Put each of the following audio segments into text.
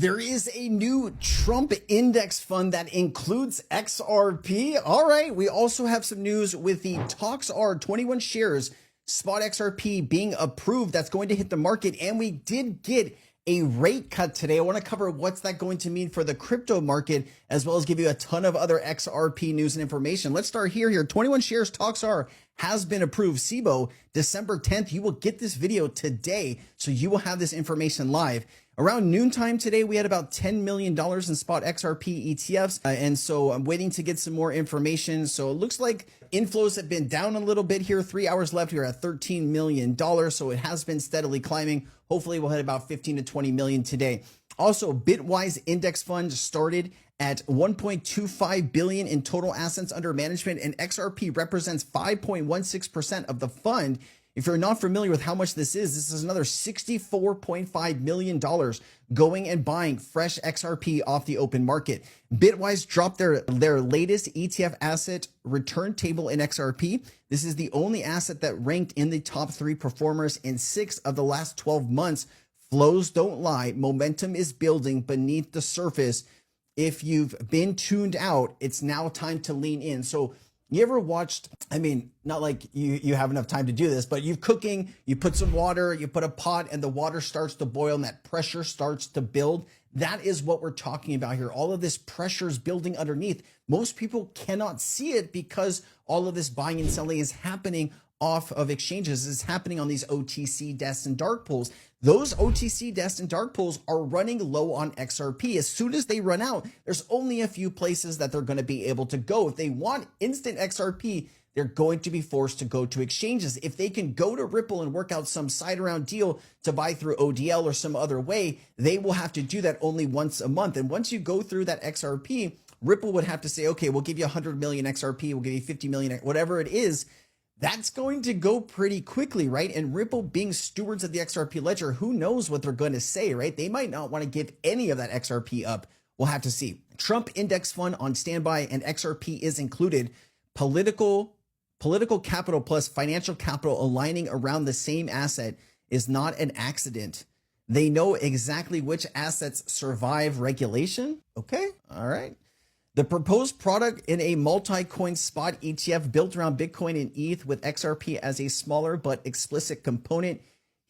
There is a new Trump index fund that includes XRP. All right. We also have some news with the talks are 21 shares, spot XRP being approved. That's going to hit the market. And we did get a rate cut today. I want to cover what's that going to mean for the crypto market, as well as give you a ton of other XRP news and information. Let's start here. 21 shares talks are has been approved. SIBO, December 10th. You will get this video today, so you will have this information live. Around noontime today, we had about $10 million in spot XRP ETFs. And so I'm waiting to get some more information. So it looks like inflows have been down a little bit here. 3 hours left. We're at $13 million. So it has been steadily climbing. Hopefully we'll hit about 15 to 20 million today. Also, Bitwise index fund started at 1.25 billion in total assets under management, and XRP represents 5.16% of the fund. If you're not familiar with how much this is another $64.5 million going and buying fresh XRP off the open market. Bitwise dropped their latest ETF asset return table in XRP. This is the only asset that ranked in the top 3 performers in 6 of the last 12 months. Flows don't lie. Momentum is building beneath the surface. If you've been tuned out, it's now time to lean in. So you ever watched, I mean, not like you have enough time to do this, but you're cooking, you put some water, you put a pot, and the water starts to boil and that pressure starts to build. That is what we're talking about here. All of this pressure is building underneath. Most people cannot see it because all of this buying and selling is happening off of exchanges. It's happening on these OTC desks and dark pools. Those OTC desks and dark pools are running low on XRP. As soon as they run out, there's only a few places that they're going to be able to go. If they want instant XRP, they're going to be forced to go to exchanges. If they can go to Ripple and work out some side around deal to buy through ODL or some other way, they will have to do that only once a month. And once you go through that XRP, Ripple would have to say, okay, we'll give you 100 million XRP, we'll give you 50 million, whatever it is. That's going to go pretty quickly, right? And Ripple being stewards of the XRP ledger, who knows what they're going to say, right? They might not want to give any of that XRP up. We'll have to see. Trump index fund on standby and XRP is included. Political capital plus financial capital aligning around the same asset is not an accident. They know exactly which assets survive regulation. Okay, all right. The proposed product in a multi-coin spot ETF built around Bitcoin and ETH with XRP as a smaller but explicit component.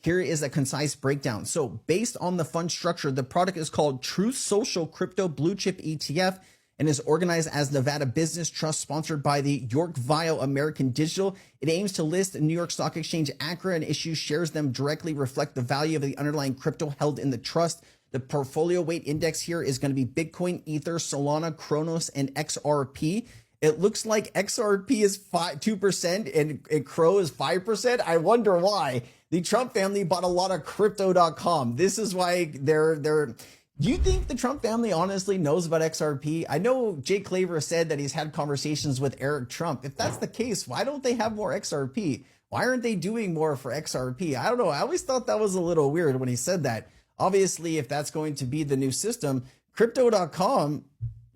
Here is a concise breakdown. So based on the fund structure, the product is called Truth Social Crypto Blue Chip ETF and is organized as Nevada Business Trust sponsored by the Yorkville American Digital. It aims to list New York Stock Exchange ACRA and issue shares them directly reflect the value of the underlying crypto held in the trust. The portfolio weight index here is going to be Bitcoin, Ether, Solana, Kronos, and XRP. It looks like XRP is 2% and Crow is 5%. I wonder why. The Trump family bought a lot of crypto.com. This is why they're do you think the Trump family honestly knows about XRP? I know Jake Claver said that he's had conversations with Eric Trump. If that's the case, why don't they have more XRP? Why aren't they doing more for XRP? I don't know. I always thought that was a little weird when he said that. Obviously, if that's going to be the new system, crypto.com,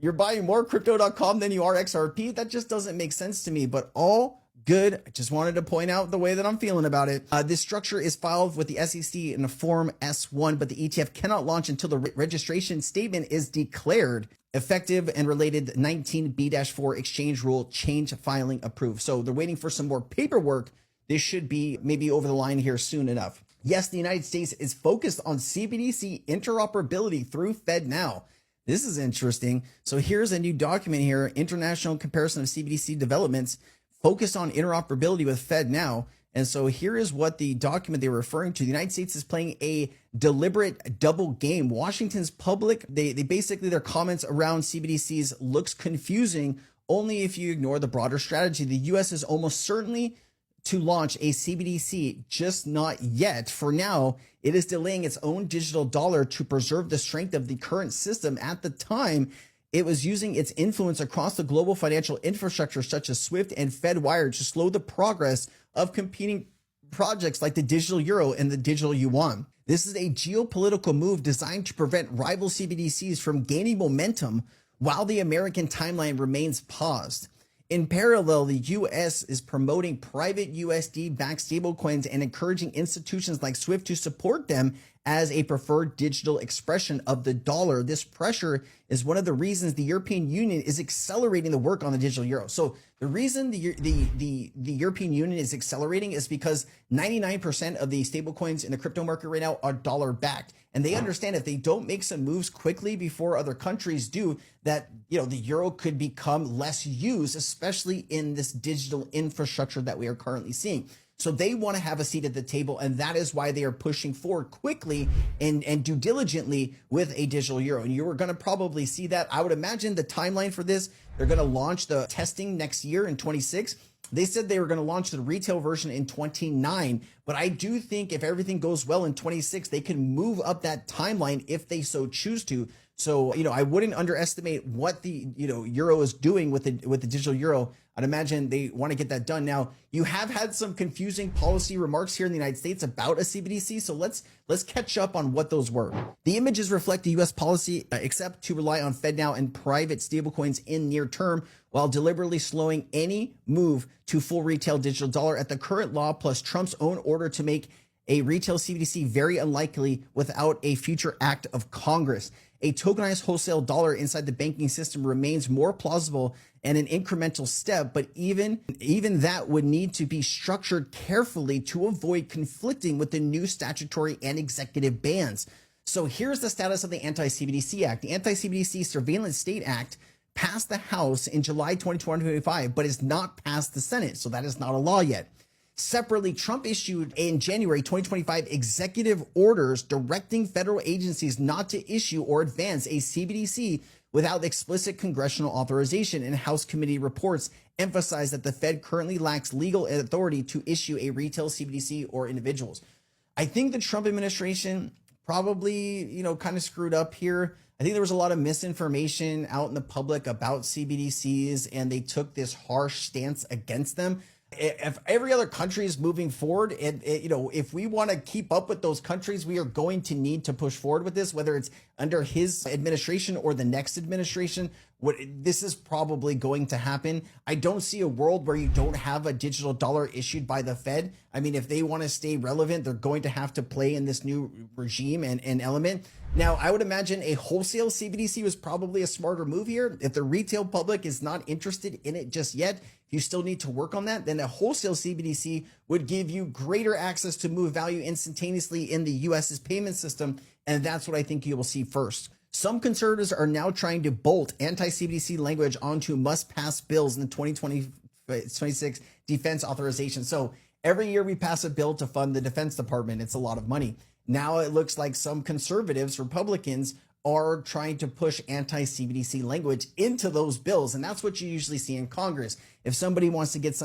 you're buying more crypto.com than you are XRP. That just doesn't make sense to me, but all good. I just wanted to point out the way that I'm feeling about it. This structure is filed with the SEC in a Form S1, but the ETF cannot launch until the registration statement is declared effective and related 19B-4 exchange rule change filing approved. So they're waiting for some more paperwork. This should be maybe over the line here soon enough. Yes, the United States is focused on CBDC interoperability through FedNow. This is interesting. So here's a new document here, International Comparison of CBDC Developments, focused on interoperability with FedNow. And so here is what the document they were referring to. The United States is playing a deliberate double game. Washington's public, they basically, their comments around CBDCs looks confusing only if you ignore the broader strategy. The U.S. is almost certainly to launch a CBDC, just not yet. For now, it is delaying its own digital dollar to preserve the strength of the current system. At the time, it was using its influence across the global financial infrastructure such as SWIFT and FedWire to slow the progress of competing projects like the digital euro and the digital yuan. This is a geopolitical move designed to prevent rival CBDCs from gaining momentum while the American timeline remains paused. In parallel, the U.S. is promoting private USD-backed stablecoins and encouraging institutions like SWIFT to support them as a preferred digital expression of the dollar. This pressure is one of the reasons the European Union is accelerating the work on the digital euro. So the reason the European Union is accelerating is because 99% of the stablecoins in the crypto market right now are dollar backed. And they understand if they don't make some moves quickly before other countries do, that the euro could become less used, especially in this digital infrastructure that we are currently seeing. So they want to have a seat at the table, and that is why they are pushing forward quickly and do diligently with a digital euro. And you are going to probably see that. I would imagine the timeline for this, they're going to launch the testing next year in 26. They said they were going to launch the retail version in 29, but I do think if everything goes well in 26, they can move up that timeline if they so choose to. So, I wouldn't underestimate what the, euro is doing with the digital euro. I'd imagine they want to get that done. Now, you have had some confusing policy remarks here in the United States about a CBDC. So let's catch up on what those were. The images reflect the U.S. policy, except to rely on FedNow and private stablecoins in near term, while deliberately slowing any move to full retail digital dollar at the current law, plus Trump's own order to make a retail CBDC very unlikely without a future act of Congress. A tokenized wholesale dollar inside the banking system remains more plausible and an incremental step, but even that would need to be structured carefully to avoid conflicting with the new statutory and executive bans. So here's the status of the Anti-CBDC Act. The Anti-CBDC Surveillance State Act passed the House in July 2025, but is not passed the Senate, so that is not a law yet. Separately, Trump issued in January 2025 executive orders directing federal agencies not to issue or advance a CBDC without explicit congressional authorization, and House committee reports emphasize that the Fed currently lacks legal authority to issue a retail CBDC or individuals. I think the Trump administration probably, kind of screwed up here. I think there was a lot of misinformation out in the public about CBDCs, and they took this harsh stance against them. If every other country is moving forward, if we want to keep up with those countries, we are going to need to push forward with this, whether it's under his administration or the next administration. This is probably going to happen. I don't see a world where you don't have a digital dollar issued by the Fed. I mean, if they want to stay relevant, they're going to have to play in this new regime and element. Now, I would imagine a wholesale CBDC was probably a smarter move here. If the retail public is not interested in it just yet, you still need to work on that. Then a wholesale CBDC would give you greater access to move value instantaneously in the US's payment system. And that's what I think you will see first. Some conservatives are now trying to bolt anti-CBDC language onto must-pass bills in the 2026 defense authorization. So every year we pass a bill to fund the Defense Department. It's a lot of money. Now it looks like some conservatives, Republicans, are trying to push anti-CBDC language into those bills. And that's what you usually see in Congress. If somebody wants to get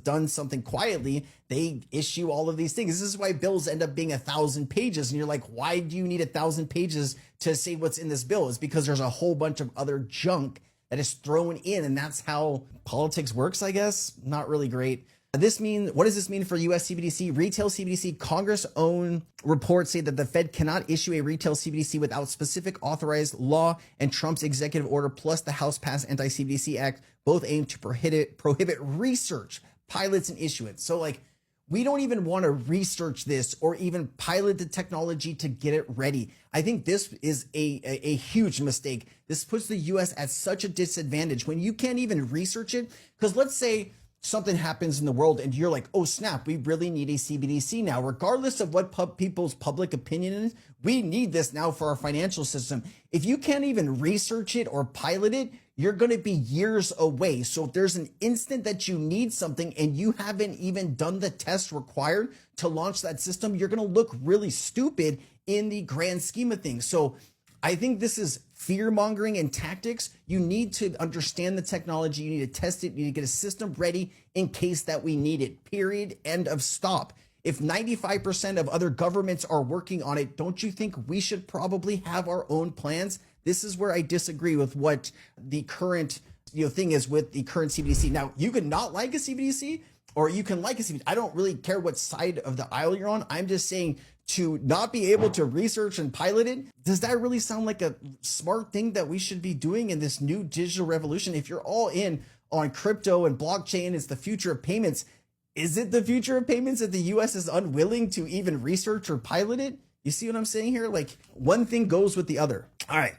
done something quietly, they issue all of these things. This is why bills end up being 1,000 pages. And you're like, why do you need 1,000 pages to say what's in this bill? It's because there's a whole bunch of other junk that is thrown in. And that's how politics works, I guess. Not really great. What does this mean for US CBDC? Retail CBDC, Congress' own reports say that the Fed cannot issue a retail CBDC without specific authorized law, and Trump's executive order plus the House passed Anti-CBDC Act both aim to prohibit research, pilots, and issuance. So we don't even want to research this or even pilot the technology to get it ready. I think this is a huge mistake. This puts the US at such a disadvantage when you can't even research it. Because let's say something happens in the world and you're like, oh snap, we really need a CBDC now. Regardless of what people's public opinion is, we need this now for our financial system. If you can't even research it or pilot it, you're going to be years away. So if there's an instant that you need something and you haven't even done the test required to launch that system, you're going to look really stupid in the grand scheme of things. So I think this is fear mongering and tactics. You need to understand the technology. You need to test it. You need to get a system ready in case that we need it. Period. End of stop. If 95% of other governments are working on it, don't you think we should probably have our own plans? This is where I disagree with what the current thing is with the current CBDC. Now, you could not like a CBDC or you can like a CBDC. I don't really care what side of the aisle you're on. I'm just saying, to not be able to research and pilot it, does that really sound like a smart thing that we should be doing in this new digital revolution? If you're all in on crypto and blockchain, it's the future of payments. Is it the future of payments if the US is unwilling to even research or pilot it? You see what I'm saying here? Like one thing goes with the other. All right.